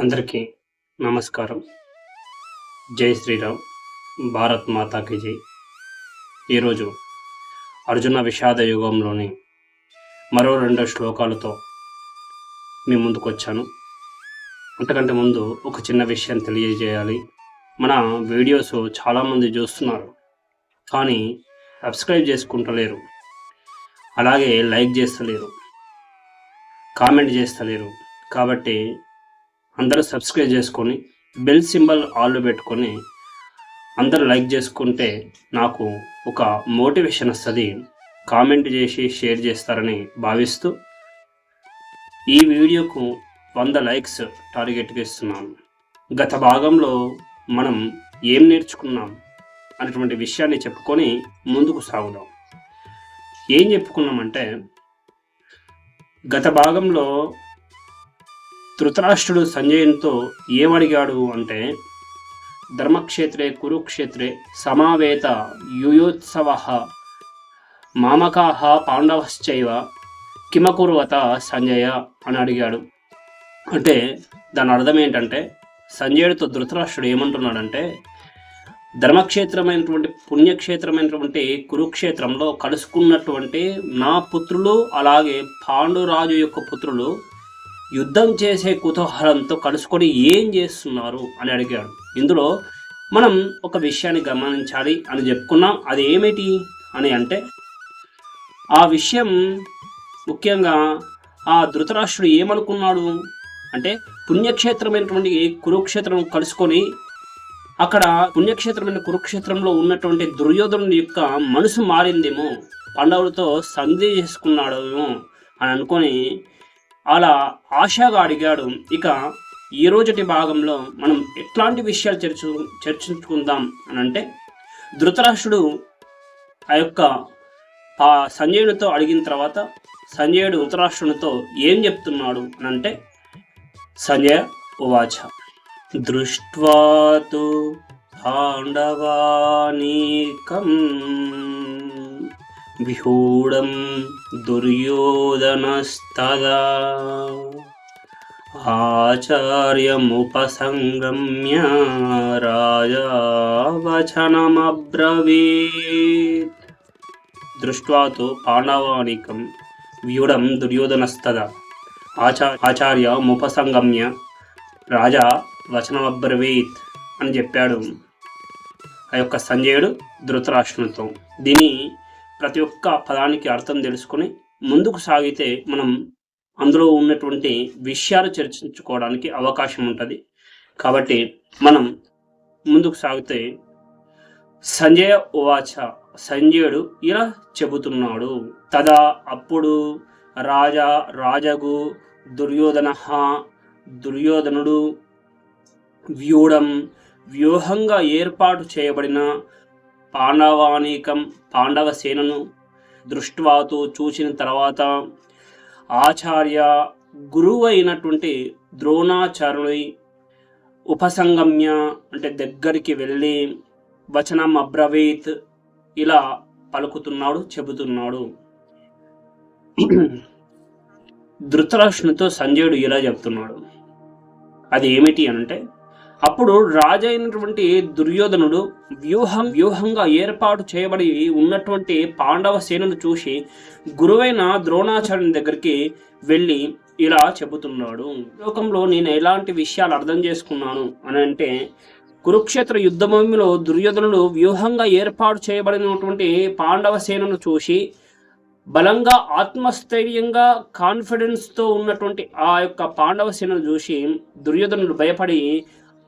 అందరికీ నమస్కారం. జై శ్రీరామ్. భారత్ మాతాకి జై. ఈరోజు అర్జున విషాద యుగంలోని మరో 2 శ్లోకాలతో మీ ముందుకు వచ్చాను. అంతకంటే ముందు ఒక చిన్న విషయం తెలియజేయాలి. మన వీడియోస్ చాలామంది చూస్తున్నారు, కానీ సబ్స్క్రైబ్ చేసుకుంటలేరు, అలాగే లైక్ చేస్తలేరు, కామెంట్ చేస్తలేరు. కాబట్టి అందరూ సబ్స్క్రైబ్ చేసుకొని బెల్ సింబల్ ఆల్లో పెట్టుకొని అందరూ లైక్ చేసుకుంటే నాకు ఒక మోటివేషన్ వస్తుంది, కామెంట్ చేసి షేర్ చేస్తారని భావిస్తూ ఈ వీడియోకు 100 లైక్స్ టార్గెట్గా ఇస్తున్నాను. గత భాగంలో మనం ఏం నేర్చుకున్నాం అనేటువంటి విషయాన్ని చెప్పుకొని ముందుకు సాగుదాం. ఏం చెప్పుకున్నామంటే, గత భాగంలో ధృతరాష్ట్రుడు సంజయునితో ఏమడిగాడు అంటే, ధర్మక్షేత్రే కురుక్షేత్రే సమావేత యుయోత్సవ మామకాహ పాండవశ్చైవ కిమకుర్వత సంజయ అని అడిగాడు. అంటే దాని అర్థం ఏంటంటే, సంజయుడితో ధృతరాష్ట్రుడు ఏమంటున్నాడంటే, ధర్మక్షేత్రమైనటువంటి పుణ్యక్షేత్రమైనటువంటి కురుక్షేత్రంలో కలుసుకున్నటువంటి నా పుత్రులు, అలాగే పాండురాజు యొక్క పుత్రులు యుద్ధం చేసే కుతూహలంతో కలుసుకొని ఏం చేస్తున్నారు అని అడిగాడు. ఇందులో మనం ఒక విషయాన్ని గమనించాలి అని చెప్పుకున్నాం. అది ఏమిటి అని అంటే, ఆ విషయం ముఖ్యంగా ఆ ధృతరాష్ట్రుడు ఏమనుకున్నాడు అంటే, పుణ్యక్షేత్రమైనటువంటి కురుక్షేత్రం కలుసుకొని అక్కడ పుణ్యక్షేత్రమైన కురుక్షేత్రంలో ఉన్నటువంటి దుర్యోధనుడి యొక్క మనసు మారిందేమో, పాండవులతో సంధి చేసుకున్నాడేమో అని అనుకొని అలా ఆశగా అడిగాడు. ఇక ఈ రోజుటి భాగంలో మనం ఎట్లాంటి విషయాలు చర్చించుకుందాం అని అంటే, ధృతరాష్ట్రుడు ఆ యొక్క సంజయునితో అడిగిన తర్వాత సంజయుడు ధృతరాష్ట్రునితో ఏం చెప్తున్నాడు అని అంటే, సంజయ ఉవాచ దృష్ట్వా తు పాండవానీకం విహూఢం దుర్యోధనస్తదా ఆచార్యముపసంగమ్య రాజా వచనమబ్రవీత్. దృష్ట్వా తు పాండవానీకం వ్యూఢం దుర్యోధనస్తదా ఆచార్యముపసంగమ్య రాజా వచనమబ్రవీత్ అని చెప్పాడు ఆ యొక్క సంజయుడు ధృతరాష్ట్రునితో. దీని ప్రతి ఒక్క పదానికి అర్థం తెలుసుకొని ముందుకు సాగితే మనం అందులో ఉన్నటువంటి విషయాలు చర్చించుకోవడానికి అవకాశం ఉంటుంది. కాబట్టి మనం ముందుకు సాగితే, సంజయ ఉవాచ, సంజయుడు ఇలా చెబుతున్నాడు. తదా అప్పుడు రాజగు దుర్యోధనుడు వ్యూఢం వ్యూహంగా ఏర్పాటు చేయబడిన పాండవానీకం పాండవ సేనను దృష్ట్వాతో చూసిన తర్వాత ఆచార్య గురువు అయినటువంటి ద్రోణాచార్యుని ఉపసంగమ్య అంటే దగ్గరికి వెళ్ళి వచనం అబ్రవీత్ ఇలా పలుకుతున్నాడు, చెబుతున్నాడు. ధృతరాష్ట్రునితో సంజయుడు ఇలా చెప్తున్నాడు. అది ఏమిటి అంటే, అప్పుడు రాజు అయినటువంటి దుర్యోధనుడు వ్యూహంగా ఏర్పాటు చేయబడి ఉన్నటువంటి పాండవ సేనను చూసి గురువైన ద్రోణాచార్యుని దగ్గరికి వెళ్ళి ఇలా చెబుతున్నాడు. లోకంలో నేను ఎలాంటి విషయాలు అర్థం చేసుకున్నాను అని అంటే, కురుక్షేత్ర యుద్ధభూమిలో దుర్యోధనుడు వ్యూహంగా ఏర్పాటు చేయబడినటువంటి పాండవ సేనను చూసి బలంగా ఆత్మస్థైర్యంగా కాన్ఫిడెన్స్తో ఉన్నటువంటి ఆ యొక్క పాండవ సేనను చూసి దుర్యోధనుడు భయపడి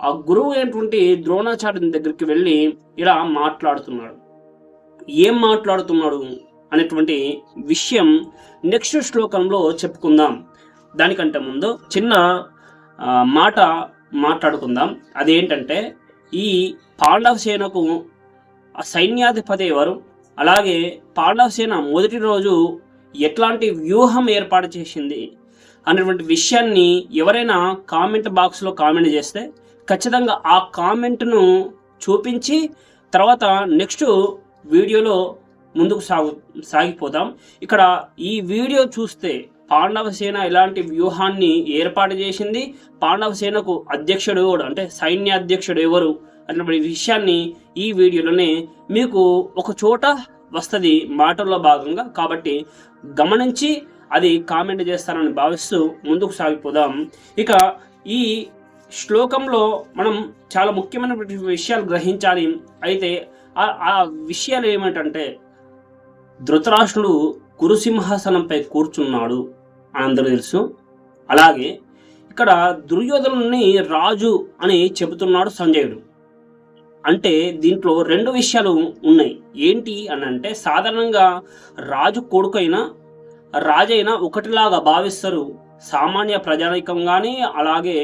ఆ గురువు అయినటువంటి ద్రోణాచార్యుని దగ్గరికి వెళ్ళి ఇలా మాట్లాడుతున్నాడు. ఏం మాట్లాడుతున్నాడు అనేటువంటి విషయం నెక్స్ట్ శ్లోకంలో చెప్పుకుందాం. దానికంటే ముందు చిన్న మాట మాట్లాడుకుందాం. అదేంటంటే, ఈ పాండవ సేనకు సైన్యాధిపతి ఎవరు, అలాగే పాండవ సేన మొదటి రోజు ఎట్లాంటి వ్యూహం ఏర్పాటు చేసింది అనేటువంటి విషయాన్ని ఎవరైనా కామెంట్ బాక్స్లో కామెంట్ చేస్తే ఖచ్చితంగా ఆ కామెంట్ను చూపించి తర్వాత నెక్స్ట్ వీడియోలో ముందుకు సాగిపోతాం. ఇక్కడ ఈ వీడియో చూస్తే పాండవ సేన ఎలాంటి వ్యూహాన్ని ఏర్పాటు చేసింది, పాండవ సేనకు అధ్యక్షుడు ఎవడు అంటే సైన్యాధ్యక్షుడు ఎవరు అన్నటువంటి విషయాన్ని ఈ వీడియోలోనే మీకు ఒక చోట వస్తుంది మాటల్లో భాగంగా. కాబట్టి గమనించి అది కామెంట్ చేస్తారని భావిస్తూ ముందుకు సాగిపోదాం. ఇక ఈ శ్లోకంలో మనం చాలా ముఖ్యమైన విషయాలు గ్రహించాలి. అయితే ఆ విషయాలు ఏమిటంటే ధృతరాష్ట్రుడు కురుసింహాసనంపై కూర్చున్నాడు అని అందరూ తెలుసు. అలాగే ఇక్కడ దుర్యోధనుని రాజు అని చెబుతున్నాడు సంజయుడు. అంటే దీంట్లో రెండు విషయాలు ఉన్నాయి. ఏంటి అని అంటే సాధారణంగా రాజు కొడుకైనా రాజైనా ఒకటిలాగా భావిస్తారు. సామాన్య ప్రజానికం కానీ అలాగే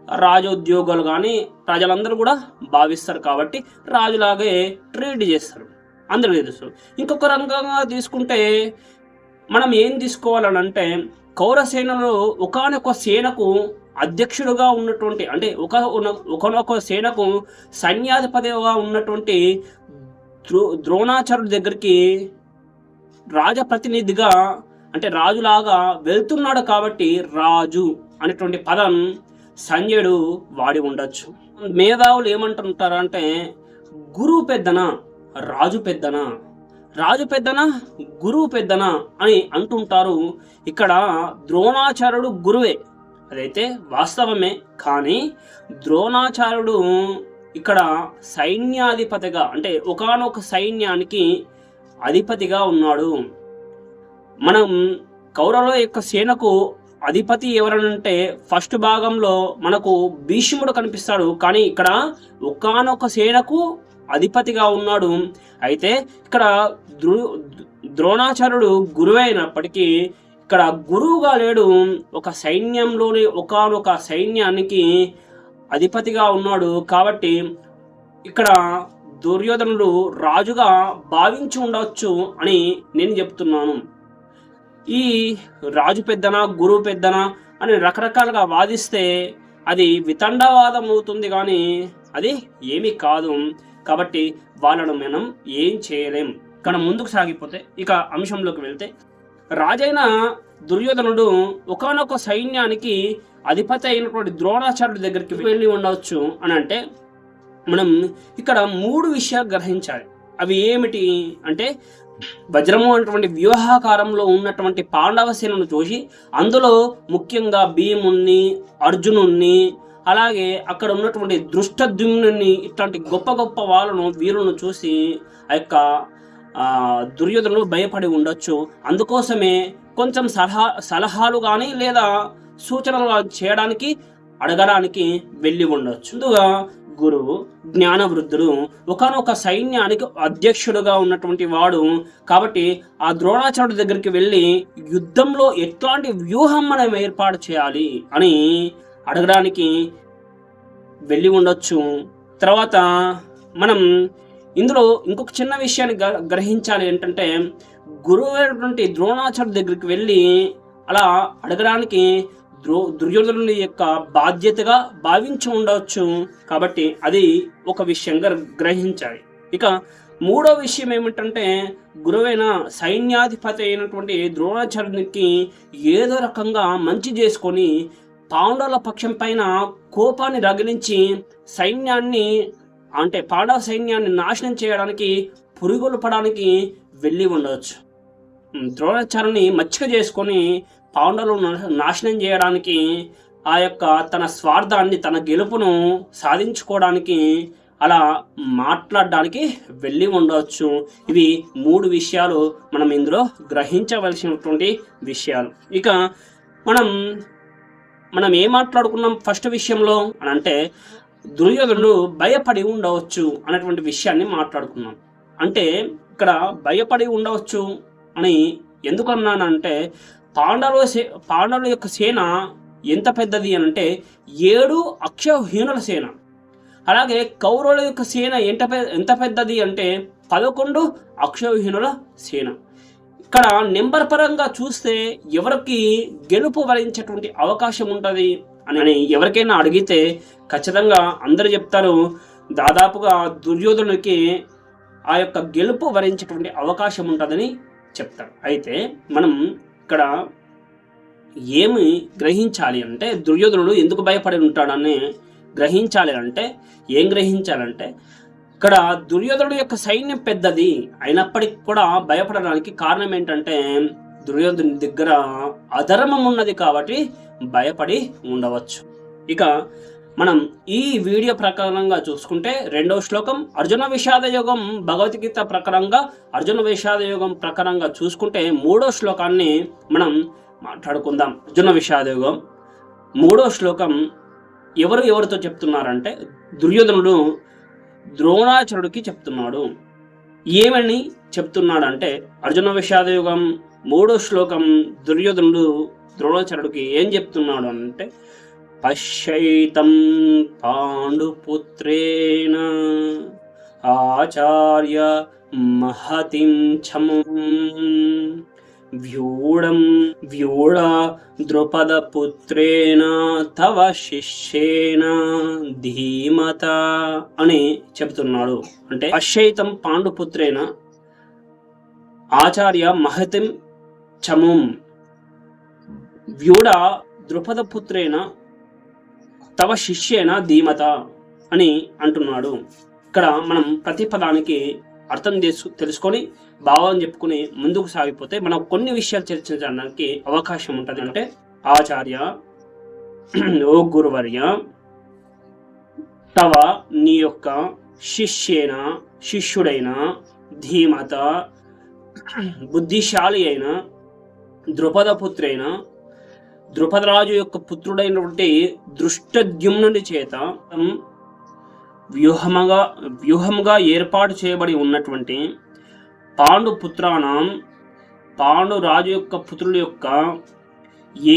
రాజోద్యోగులు కానీ ప్రజలందరూ కూడా భావిస్తారు. కాబట్టి రాజులాగే ట్రీట్ చేస్తారు, అందరికీ తెలుసు. ఇంకొక రంగంగా తీసుకుంటే మనం ఏం తీసుకోవాలని అంటే కౌరసేనలో ఒకానొక సేనకు అధ్యక్షుడుగా ఉన్నటువంటి అంటే ఒకనొక సేనకు సైన్యాధిపతిగా ఉన్నటువంటి ద్రోణాచార్యుడి దగ్గరికి రాజప్రతినిధిగా అంటే రాజులాగా వెళ్తున్నాడు. కాబట్టి రాజు అనేటువంటి పదం సంజయుడు వాడి ఉండొచ్చు. మేధావులు ఏమంటుంటారంటే గురువు పెద్దనా రాజు పెద్దనా, రాజు పెద్దనా గురువు పెద్దనా అని అంటుంటారు. ఇక్కడ ద్రోణాచార్యుడు గురువే, అదైతే వాస్తవమే. కానీ ద్రోణాచార్యుడు ఇక్కడ సైన్యాధిపతిగా అంటే ఒకానొక సైన్యానికి అధిపతిగా ఉన్నాడు. మనం కౌరవుల యొక్క సేనకు అధిపతి ఎవరనంటే ఫస్ట్ భాగంలో మనకు భీష్ముడు కనిపిస్తాడు. కానీ ఇక్కడ ఒకానొక సేనకు అధిపతిగా ఉన్నాడు. అయితే ఇక్కడ ద్రోణాచార్యుడు గురువు అయినప్పటికీ ఇక్కడ గురువుగా లేడు. ఒక సైన్యంలోని ఒకానొక సైన్యానికి అధిపతిగా ఉన్నాడు. కాబట్టి ఇక్కడ దుర్యోధనుడు రాజుగా భావించి ఉండవచ్చు అని నేను చెప్తున్నాను. ఈ రాజు పెద్దనా గురువు పెద్దనా అని రకరకాలుగా వాదిస్తే అది వితండవాదం అవుతుంది, కానీ అది ఏమీ కాదు. కాబట్టి వాళ్ళను మనం ఏం చేయలేం. ఇక్కడ ముందుకు సాగిపోతే ఇక అంశంలోకి వెళ్తే రాజైన దుర్యోధనుడు ఒకానొక సైన్యానికి అధిపతి అయినటువంటి ద్రోణాచార్యుడి దగ్గరికి వెళ్ళి ఉండవచ్చు అని అంటే మనం ఇక్కడ మూడు విషయాలు గ్రహించాలి. అవి ఏమిటి అంటే వజ్రము అనేటువంటి వ్యూహాకారంలో ఉన్నటువంటి పాండవ సేనను చూసి అందులో ముఖ్యంగా భీముణ్ణి అర్జునుణ్ణి అలాగే అక్కడ ఉన్నటువంటి దృష్టద్యుమ్నుని ఇట్లాంటి గొప్ప గొప్ప వాళ్ళను వీరులను చూసి ఆ యొక్క దుర్యోధనుడు భయపడి ఉండొచ్చు. అందుకోసమే కొంచెం సలహాలు కానీ లేదా సూచనలు చేయడానికి అడగడానికి వెళ్ళి ఉండొచ్చు. ముందుగా గురువు జ్ఞానవృద్ధుడు ఒకనొక సైన్యానికి అధ్యక్షుడుగా ఉన్నటువంటి వాడు. కాబట్టి ఆ ద్రోణాచార్యుడి దగ్గరికి వెళ్ళి యుద్ధంలో ఎట్లాంటి వ్యూహం మనం ఏర్పాటు చేయాలి అని అడగడానికి వెళ్ళి ఉండొచ్చు. తర్వాత మనం ఇందులో ఇంకొక చిన్న విషయాన్ని గ్రహించాలి. ఏంటంటే గురువు అయినటువంటి ద్రోణాచార్యుడి దగ్గరికి వెళ్ళి అలా అడగడానికి దుర్యోధనుడి యొక్క బాధ్యతగా భావించి ఉండవచ్చు. కాబట్టి అది ఒక విషయంగా గ్రహించాలి. ఇక మూడో విషయం ఏమిటంటే గురువైన సైన్యాధిపతి అయినటువంటి ద్రోణాచార్యునికి ఏదో రకంగా మంచి చేసుకొని పాండవుల పక్షం పైన కోపాన్ని రగిలించి సైన్యాన్ని అంటే పాండవ సైన్యాన్ని నాశనం చేయడానికి పురుగులు పడడానికి వెళ్ళి ఉండవచ్చు. ద్రోణాచార్యుని మచ్చిక చేసుకొని పాండవులను నాశనం చేయడానికి ఆ యొక్క తన స్వార్థాన్ని తన గెలుపును సాధించుకోవడానికి అలా మాట్లాడడానికి వెళ్ళి ఉండవచ్చు. ఇవి మూడు విషయాలు మనం ఇందులో గ్రహించవలసినటువంటి విషయాలు. ఇక మనం ఏం మాట్లాడుకున్నాం ఫస్ట్ విషయంలో అని అంటే దుర్యోధనుడు భయపడి ఉండవచ్చు అనేటువంటి విషయాన్ని మాట్లాడుకున్నాం. అంటే ఇక్కడ భయపడి ఉండవచ్చు అని ఎందుకన్నానంటే పాండవుల యొక్క సేన ఎంత పెద్దది అని అంటే 7 అక్షౌహిణుల సేన. అలాగే కౌరవుల యొక్క సేన ఎంత పెద్దది అంటే 11 అక్షౌహిణుల సేన. ఇక్కడ నెంబర్ పరంగా చూస్తే ఎవరికి గెలుపు వరించేటువంటి అవకాశం ఉంటుంది అని ఎవరికైనా అడిగితే ఖచ్చితంగా అందరూ చెప్తారు దాదాపుగా దుర్యోధనుడికి ఆ యొక్క గెలుపు వరించేటువంటి అవకాశం ఉంటుందని చెప్తారు. అయితే మనం ఇక్కడ ఏమి గ్రహించాలి అంటే, దుర్యోధనుడు ఎందుకు భయపడి ఉంటాడని గ్రహించాలి అంటే, ఏం గ్రహించాలంటే, ఇక్కడ దుర్యోధనుడు యొక్క సైన్యం పెద్దది అయినప్పటికీ కూడా భయపడడానికి కారణం ఏంటంటే, దుర్యోధనుడి దగ్గర అధర్మం ఉన్నది కాబట్టి భయపడి ఉండవచ్చు. ఇక మనం ఈ వీడియో ప్రకారంగా చూసుకుంటే, రెండవ శ్లోకం అర్జున విషాద యోగం, భగవద్గీత ప్రకారంగా అర్జున విషాద యోగం ప్రకారంగా చూసుకుంటే మూడో శ్లోకాన్ని మనం మాట్లాడుకుందాం. అర్జున విషాద యోగం మూడో శ్లోకం ఎవరితో చెప్తున్నారంటే, దుర్యోధనుడు ద్రోణాచార్యుడికి చెప్తున్నాడు. ఏమని చెప్తున్నాడంటే, అర్జున విషాద యోగం మూడో శ్లోకం దుర్యోధనుడు ద్రోణాచార్యుడికి ఏం చెప్తున్నాడు అంటే, పశ్యైతం పాండుపుత్రేణ ఆచార్య మహతిం చముం వ్యూఢ ద్రుపదపుత్రేణ తవ శిష్యేన ధీమత అని చెబుతున్నాడు. అంటే పశ్యైతం పాండుపుత్రేణ ఆచార్య మహతిం చముం వ్యూఢ ద్రుపదపుత్రేణ తవ శిష్యేన ధీమత అని అంటున్నాడు. ఇక్కడ మనం ప్రతి పదానికి అర్థం తెలుసుకొని భావం చెప్పుకుని ముందుకు సాగిపోతే మనం కొన్ని విషయాలు చర్చించడానికి అవకాశం ఉంటుంది. అంటే ఆచార్య, ఓ గురువర్య, తవ నీ యొక్క శిష్యుడైన, ధీమత బుద్ధిశాలి అయిన, ద్రుపదపుత్రైన ద్రుపదరాజు యొక్క పుత్రుడైనటువంటి దృష్టద్యుమ్నుడి చేత వ్యూహముగా ఏర్పాటు చేయబడి ఉన్నటువంటి పాండుపుత్రానం, పాండురాజు యొక్క పుత్రుల యొక్క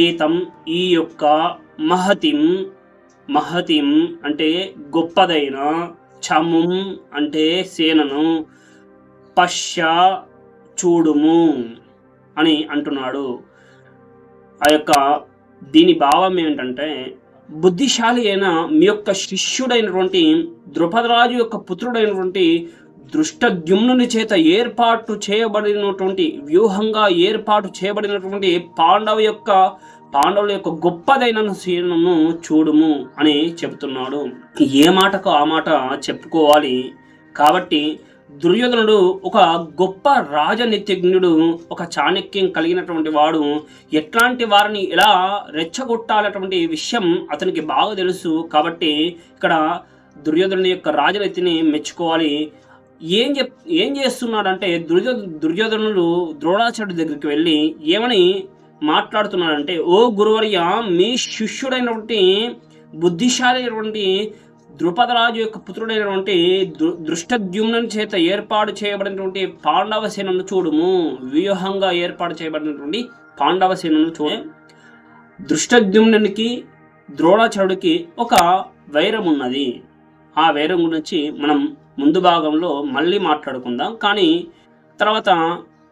ఏతం ఈ యొక్క మహతిం అంటే గొప్పదైన, చముం అంటే సేనను, పశ్య చూడుము అని అంటున్నాడు. ఆ యొక్క దీని భావం ఏంటంటే, బుద్ధిశాలి అయిన మీ యొక్క శిష్యుడైనటువంటి ద్రుపదరాజు యొక్క పుత్రుడైనటువంటి దృష్టద్యుమ్నుని చేత ఏర్పాటు చేయబడినటువంటి, వ్యూహంగా ఏర్పాటు చేయబడినటువంటి పాండవుల యొక్క గొప్పదైన సేనను చూడుము అని చెబుతున్నాడు. ఏ మాటకు ఆ మాట చెప్పుకోవాలి. కాబట్టి దుర్యోధనుడు ఒక గొప్ప రాజనీతిజ్ఞుడు, ఒక చాణక్యం కలిగినటువంటి వాడు. ఎట్లాంటి వారిని ఎలా రెచ్చగొట్టాలటువంటి విషయం అతనికి బాగా తెలుసు. కాబట్టి ఇక్కడ దుర్యోధనుడి యొక్క రాజనీతిని మెచ్చుకోవాలి. ఏం చేస్తున్నాడంటే, దుర్యోధనుడు ద్రోణాచార్యుడి దగ్గరికి వెళ్ళి ఏమని మాట్లాడుతున్నాడంటే, ఓ గురువర్య, మీ శిష్యుడైనటువంటి బుద్ధిశాలి అయినటువంటి ద్రుపదరాజు యొక్క పుత్రుడైనటువంటి దృష్టద్యుమ్నుని చేత ఏర్పాటు చేయబడినటువంటి పాండవ సేనను చూడుము. వ్యూహంగా ఏర్పాటు చేయబడినటువంటి పాండవ సేనను చూడ. దృష్టద్యుమ్నునికి ద్రోణాచార్యుడికి ఒక వైరం ఉన్నది. ఆ వైరం గురించి మనం ముందు భాగంలో మళ్ళీ మాట్లాడుకుందాం. కానీ తర్వాత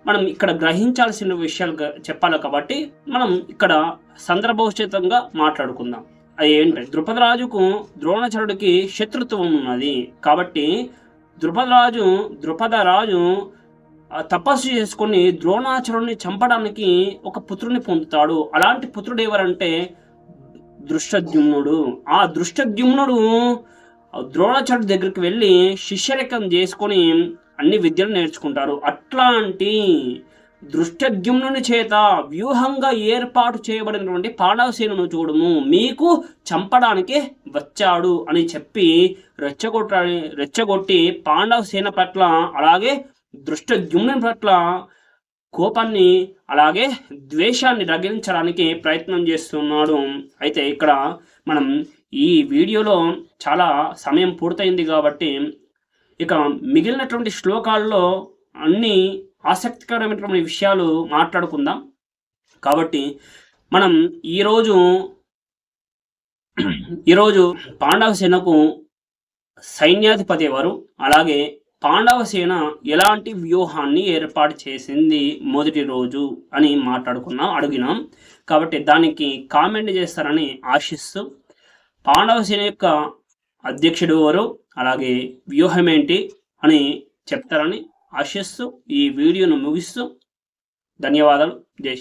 మనం ఇక్కడ గ్రహించాల్సిన విషయాలు చెప్పాలి కాబట్టి మనం ఇక్కడ సందర్భోచితంగా మాట్లాడుకుందాం. అది ఏంటంటే, ద్రుపదరాజుకు ద్రోణాచార్యుడికి శత్రుత్వం ఉన్నది. కాబట్టి ద్రుపదరాజు తపస్సు చేసుకొని ద్రోణాచార్యుడిని చంపడానికి ఒక పుత్రుని పొందుతాడు. అలాంటి పుత్రుడు ఎవరంటే దృష్టద్యుమ్నుడు. ఆ దృష్టద్యుమ్నుడు ద్రోణాచార్యుడి దగ్గరికి వెళ్ళి శిష్యరేఖం చేసుకొని అన్ని విద్యలు నేర్చుకుంటారు. అట్లాంటి దృష్టద్యుమ్నుని చేత వ్యూహంగా ఏర్పాటు చేయబడినటువంటి పాండవసేనను చూడుము, మీకు చంపడానికి వచ్చాడు అని చెప్పి రెచ్చగొట్టి పాండవసేన పట్ల అలాగే దృష్టద్యుమ్నుని పట్ల కోపాన్ని అలాగే ద్వేషాన్ని రగిలించడానికి ప్రయత్నం చేస్తున్నాడు. అయితే ఇక్కడ మనం ఈ వీడియోలో చాలా సమయం పూర్తయింది కాబట్టి ఇక మిగిలినటువంటి శ్లోకాల్లో అన్ని ఆసక్తికరమైనటువంటి విషయాలు మాట్లాడుకుందాం. కాబట్టి మనం ఈరోజు పాండవ సేనకు సైన్యాధిపతి ఎవరు, అలాగే పాండవ సేన ఎలాంటి వ్యూహాన్ని ఏర్పాటు చేసింది మొదటి రోజు అని అడిగినాం. కాబట్టి దానికి కామెంట్ చేస్తారని ఆశిస్తూ, పాండవ సేన యొక్క అధ్యక్షుడు ఎవరు, అలాగే వ్యూహం ఏంటి అని చెప్తారని ఆశిస్తూ ఈ వీడియోను ముగిస్తూ ధన్యవాదాలు. జై